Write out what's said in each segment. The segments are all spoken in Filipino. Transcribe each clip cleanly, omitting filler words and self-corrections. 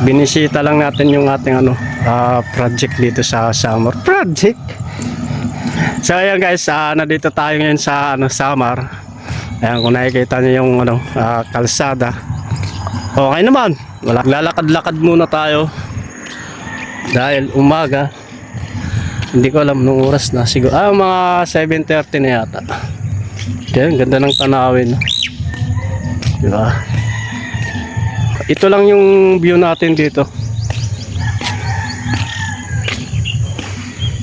Binisita lang natin yung ating project dito sa Samar project. So ayan guys, nandito tayo ngayon sa Samar. Ayan, kung nakikita niyo yung kalsada. Okay naman. Lalakad-lakad muna tayo. Dahil umaga. Hindi ko alam nung oras na, siguro mga 7:30 na yata. Ayan, ganda ng tanawin. Diba? Ito lang yung view natin dito.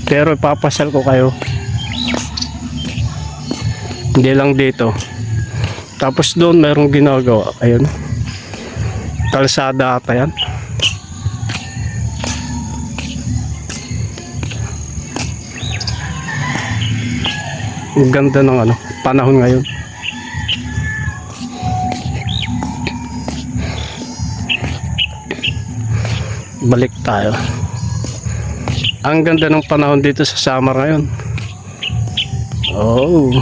Pero ipapasal ko kayo. Hindi lang dito. Tapos doon mayroong ginagawa. Ayun. Kalsada ata yan. Ang ganda ng panahon ngayon. Balik tayo. Ang ganda ng panahon dito sa Samar ngayon. Oh.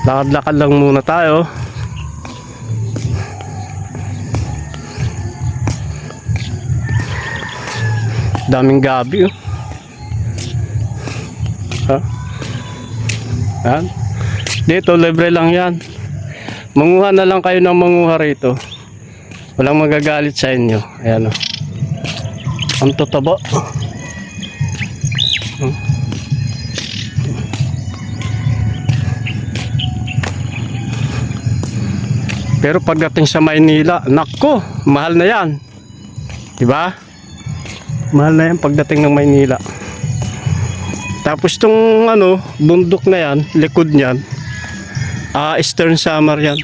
Lakad-lakad lang muna tayo. Daming gabi, oh. Ha? Yan. Dito libre lang yan. Manguha na lang kayo ng manguha rito. Walang magagalit sa inyo. Ayan, oh. Ang totoo. Pero pagdating sa Maynila, nako, mahal na yan. Diba? Mahal na yan pagdating ng Maynila. Tapos tong bundok na yan, likod niyan, Eastern Samar yan.